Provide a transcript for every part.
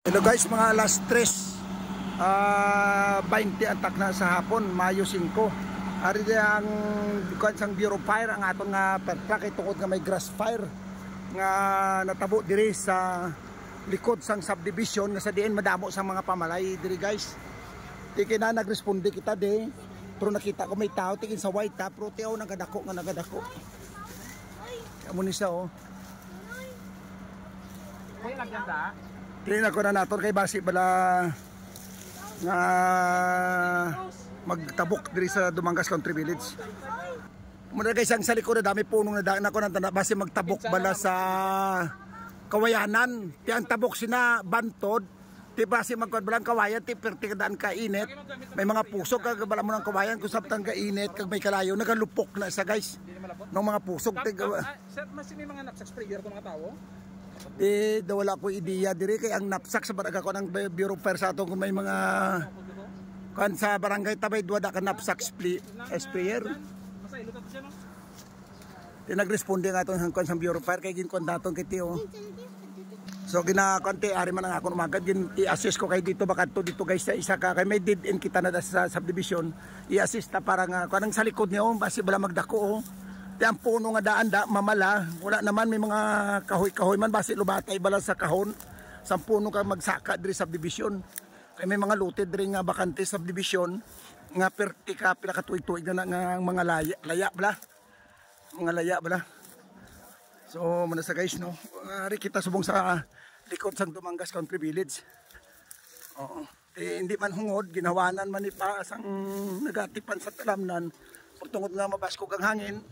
Hello guys, mga alas 3:20 atak na sa hapon, Mayo 5. Ari ang sang Bureau Fire ang atong nga pertra kay tungod nga may grass fire nga natabo diri sa likod sang subdivision nga sa diin madamo sa mga pamalay diri guys. Tiki na nagresponde kita de, pero nakita ko may tao tikin sa white ta, pero tiaw nagadako nga nagadako. Amo ni siya oh. Kaya lagyan ta. Tingnan ko na naton kay basi bala nga magtabok diri sa Dumangas Country Village. Muna guys ang sa likod na dami punong na daan ako na basi magtabok bala sa Kawayanan. Ti ang tabok sina bantod. Ti basi magkuan balang kawayan ti perti kadaan ka init. May mga pusok kag bala mo ng kawayan kung sabtan ka init kag may kalayo nagalupok na sa guys. Nung mga pusok ti sir mas may mga knapsack sprayer ko mga tao. Wala ko ideya diri kay ang napsak sa barangay ko ng Bureau of Fire sa ato kung may mga kan sa barangay Tabay duwada ka napsak sprayer. Tinagresponde nga itong hangkon sa Bureau of Fire kay ginkon naton kay Tio. So ginakonti ari man ang akong umagad i-assist ko kay dito baka to dito guys sa isa ka kay may dead end kita na sa subdivision i-assist ta para nga kanang sa likod niyo basi bala magdako oh. Di ang puno nga daan da mamala wala naman may mga kahoy-kahoy man basi lubatay bala sa kahon sa puno ka magsaka diri subdivision kay may mga looted diri nga bakante subdivision nga perti ka pila ka tuig-tuig na nga mga laya bala mga laya bala. So muna sa guys no ari kita subong sa likod sang Dumangas Country Village. Oo. Hindi man hungod ginawanan man ni pa sang nagatipan sa talamnan tungod nga mabasko kang hangin.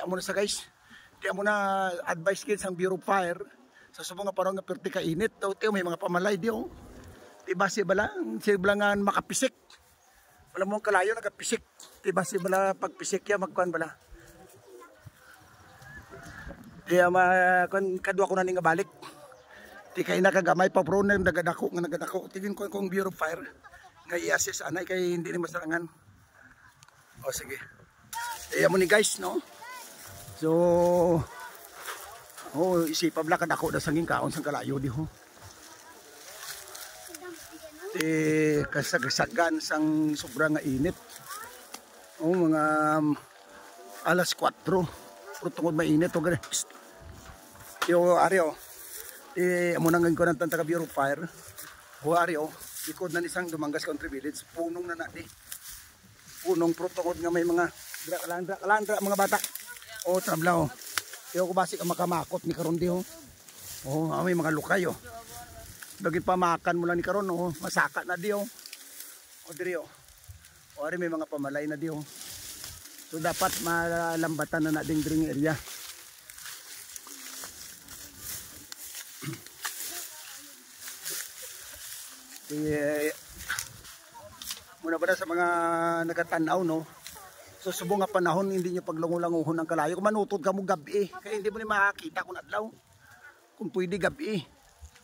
Amo na sa guys. Amo na advice kids ang Bureau of Fire sa subong nga parang nga perti ka init. Tiyo may mga pamalay diyo. Tiba si bala si blangan makapisik. Wala mo kalayo nagapisik. Tiba si bala pagpisik ya magkuan bala. Tiya kadua ko na ning balik. Ti kay nakagamay pa pro na nagadako nga nagadako. Tingin ko kung Bureau of Fire nga i-assess anay kay hindi ni masarangan. O sige. Amo ni guys no. So isipa bla kadako da sanging kaon sang kalayo di ho. Kasagasagan sang sobrang nga init. Mga alas 4. Pero tungod mainit o gani. Yo Ario. Amo nang ko nang taga Bureau of Fire. O Ario, likod na ni sang Dumangas Country Village, punong na di. Punong protokod nga may mga dra mga bata. O trablaw. Iyo ko basi ka makamakot ni karon di ho. May mga lukay oh. Dagi pamakan mo lang ni karon oh, masaka na di oh. O diri oh. O ari may mga pamalay na di oh. So dapat malambatan na ding dring area. Muna ba sa mga nagatanaw no. So subong nga panahon hindi niyo paglungulanguhon ng kalayo. Kung manutod ka mo gabi kaya hindi mo ni makakita kung adlaw. Kung pwede gabi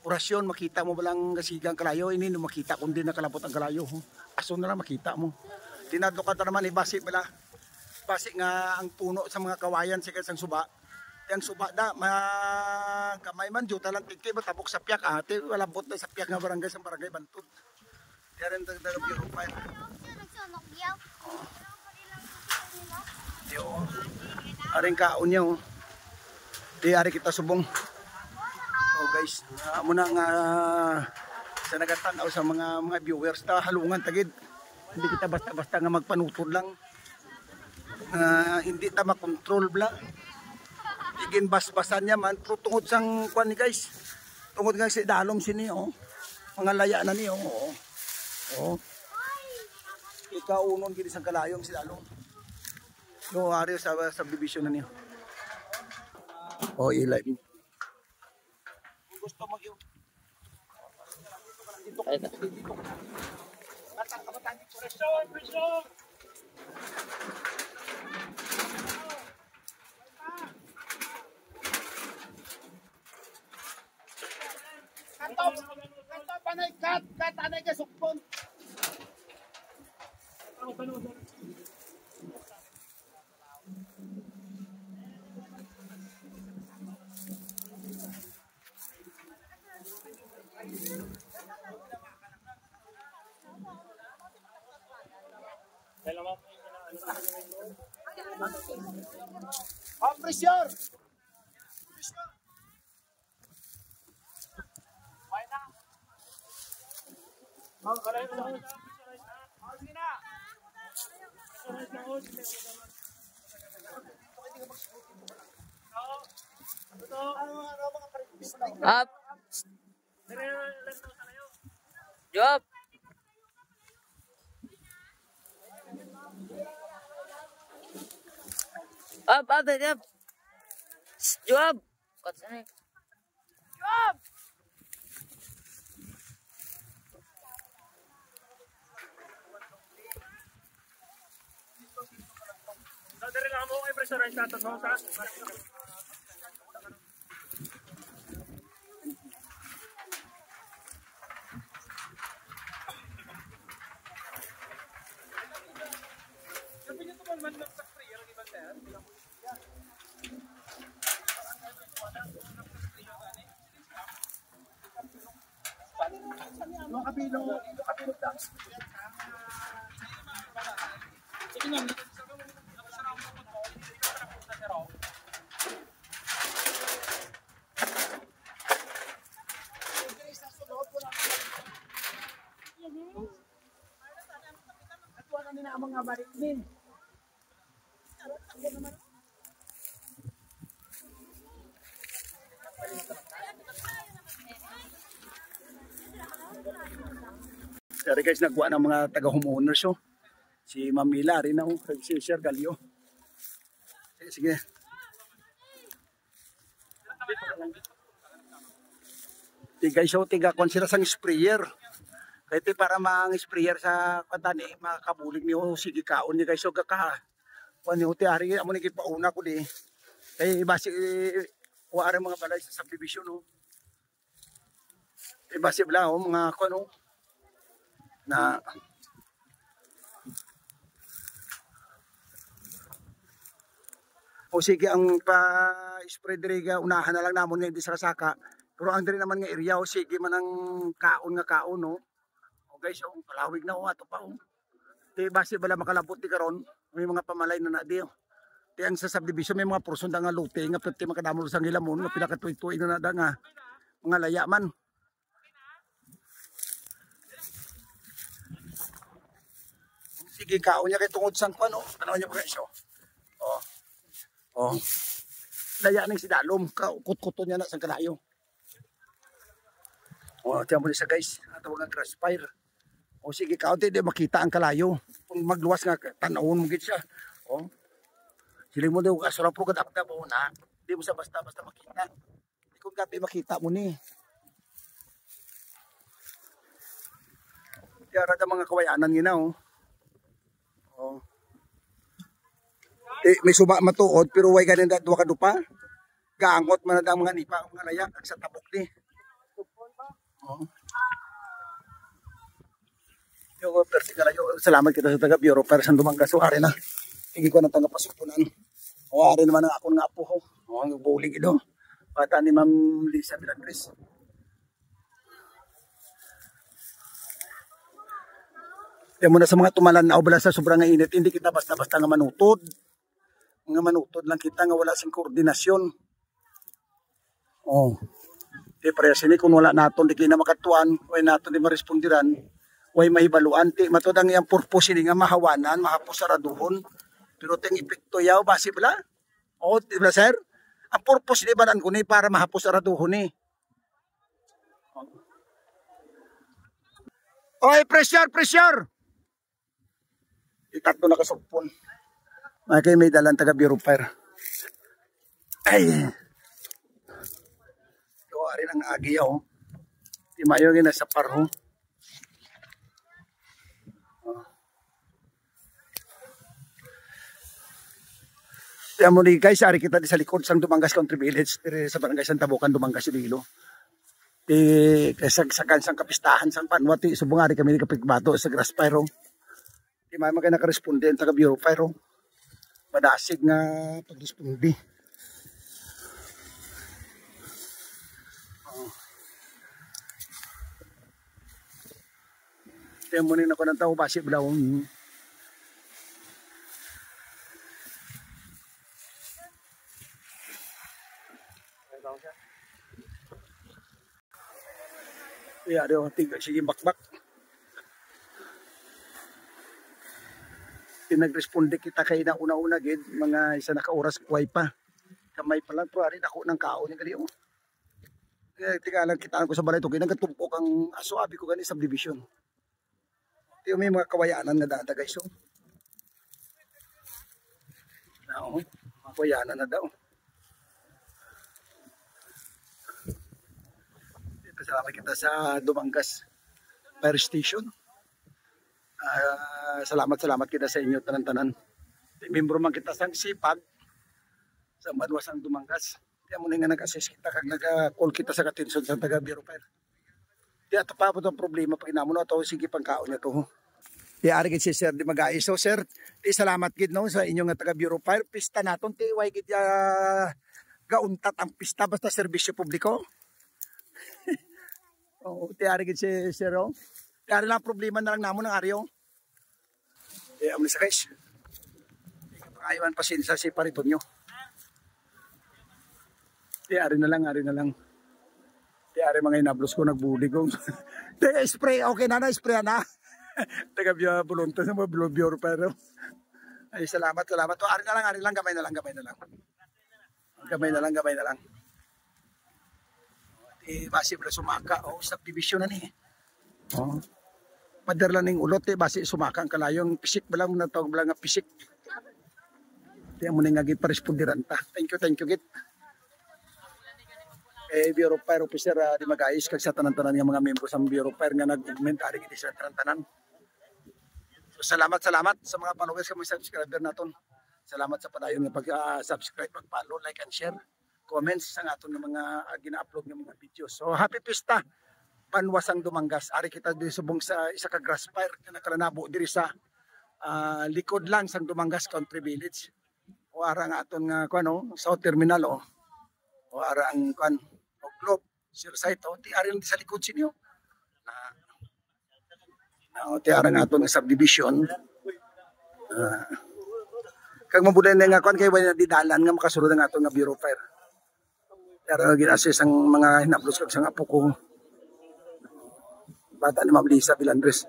orasyon makita mo balang gasigang kalayo hindi mo makita kung di nakalapot ang kalayo. Aso na lang makita mo. Dinadlokan ta naman ibasi bala. Basi nga ang puno sa mga kawayan sa kasang suba. Yang suba da kamay man juta lang tigkay matabok sa piyak ate wala bot na sa piyak nga barangay sa barangay Bantod. Diyan ang Bureau of Fire. Yo. Aring kaon niya oh. Di ari kita subong. Oh guys, muna nga sa nagatanaw sa mga viewers ta halungan tagid. Hindi kita basta-basta nga magpanutod lang. Hindi ta makontrol bla. Igin bas-basan niya man pero tungod sang kwan ni guys. Tungod nga si dalom sini oh. Mga laya na niyo oh. Oh. Ikaunon gid sang kalayong si dalom. No, ari sa subdivision na niyo. Oh, i-live. Kung gusto mo yung dito ka dito. Batang presyon. Kanto panay kat anay ka sukpon. Oh, pressure! Up. Job. Up, up. Job. Kat sana. Job. Dari lang mo kay pressurize natin mo sa. Sabi niyo to man lang sa sprayer ang ibang sir. Kapilo lang. Sige nga. Mga balik din. Dari guys, nagwa ng mga taga-homeowners oh. Si Mamila rin ako, si Sir Galio. Sige. Guys, so tiga kon sila sang sprayer. Kaya para mang-sprayer sa katani, makabulig niyo, sige kaon niya guys, so kaka. Kung niyo, tiyari, amo ni kipauna ko di. Kaya basi, kuwari mga balay sa subdivision, no. Kaya basi bala, mga kano, na, o sige, ang pa-spray diriga, unahan na lang namon nga, hindi sa kasaka. Pero ang diri naman nga area, o sige man ang kaon nga kaon, no. Guys, oh, palawig na ato pa oh. Di base bala makalabot di karon, may mga pamalay na di oh. Di ang sa subdivision may mga porson nga lote nga pwede makadamol sang hilamon nga pinakatuig-tuig na nga mga layaman. Sige kaon niya kay tungod sang kuan oh. Ano niya guys oh. Oh. Oh. Laya ning sidalom, kut-kuton niya na sang kalayo. Oh, tiyan mo sa guys, ato nga grass fire. O sige, kaunti di makita ang kalayo. Kung magluwas nga, tanawon mo git siya. O. Siling mo daw, asura po kadapta mo na. Di mo sa basta-basta makita. Di kung gabi makita mo ni. Kaya rada mga kawayanan gina o. O. May suba matuod, pero way ganin dahil duwa kadupa. Gaangot man na mga nipa, mga layak, sa tabok ni. O. Salamat kita sa taga Bureau pero sa Dumangas so ari na hindi ko na tanggap pasupunan o ari naman ang akong nga po o ang bulig ito pata ni Ma'am Lisa Milagres. Yan muna sa mga tumalan na obala sa sobrang init hindi kita basta-basta nga manutod lang kita nga wala sing koordinasyon o di parehas ini kung wala naton di kina makatuan way naton di marespondiran way mahibaluan ti matudang yang purpose ni nga mahawanan mahapusaraduhon pero teng epekto yaw basi bala o di ba sir ang purpose di banan ko ni para mahapusaraduhon ni oy pressure itatlo na kasugpon kay may dalan taga Bureau Fire ay yo ari nang agi yaw di mayo gina sa parho. Kaya mo ni guys, ari kita di sa likod sang Dumangas Country Village, sa barangay Santa Bocan, Dumangas, Iloilo. Sa kansang kapistahan, sang Panwati, subong ari kami ni Kapigbato sa Grass Fire. Di may mga nakaresponde ang taga Bureau Fire. Madasig nga pagrespondi. Tiyan mo rin ako ng tao, basi balaw. Iya, ada orang tinggal sige bakbak. Pinagresponde kita kay na una-una gid mga isa na ka oras kuway pa. Kamay pa lang pero ari ako ng kaon ni gali oh. Kaya tingalan kita ko sa balay to kay nagatumpok ang aso abi ko gani subdivision. Tiyo may mga kawayanan nga dada guys oh. Oo, mga kawayanan na daw. Salamat kita sa Dumanggas Fire Station. Salamat kita sa inyo tanan-tanan. Membro man kita sang sipag sa Banwasang Dumanggas. Di mo nga nag-assess kita kag nag-call kita sa katinson sa taga Bureau Fire. Di ato pa po itong problema pag inamo na ito, sige pangkaon niya ito. Di ari gid si Sir di mag-aay. So Sir, di salamat gid no sa inyong taga Bureau Fire. Pista naton ti way gid gauntat ang pista basta serbisyo publiko. Oh, tiari gid si Sero. Tiari lang problema na lang namo ng aryo. Amli sa guys. Pangaywan pasinsa si pariton nyo. Tiari na lang, ari na lang. Tiari mga inablos ko nagbuli ko. Spray, okay na spray na. Taga biya bulunta sa mga Bureau pero. Ay salamat. To ari na lang, gamay na lang. Gamay na lang. Basi pala sumaka subdivision na ni. Pader lang ning ulot basi sumaka ang kalayong pisik balang na tawag balang nga pisik. Tiyan mo nga gid parespondiran ta. Thank you gid. Bureau Fire Officer di mag-ayos kag sa tanan-tanan nga mga membro sa Bureau Fire nga nag-augment ari gid sa tanan-tanan. So salamat sa mga followers sa mga subscriber naton. Salamat sa padayon nga pag-subscribe, pag-follow, like and share. Comments sa aton ng mga gina-upload ng mga videos. So happy pista Banwasang Dumanggas. Ari kita diri subong sa isa ka grass fire na nakalanabo diri sa likod lang sang Dumangas Country Village. O ara nga aton nga kuno South Terminal o. O ara ang kuan o Globe Sir site o ti ari sa likod sinyo. O ti ara nga aton nga subdivision. Kag mabuday na nga kuan kay wala di dalan nga makasulod nga aton nga Bureau Fire. Pero ginassess ang mga hinaplos kag sang apo ko. Bata ni Ma'am Lisa Vilandres.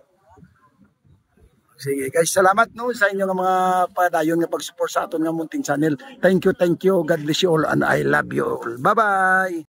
Sige guys, salamat no sa inyo nga mga padayon nga pag-support sa aton nga munting channel. Thank you. God bless you all and I love you all. Bye-bye.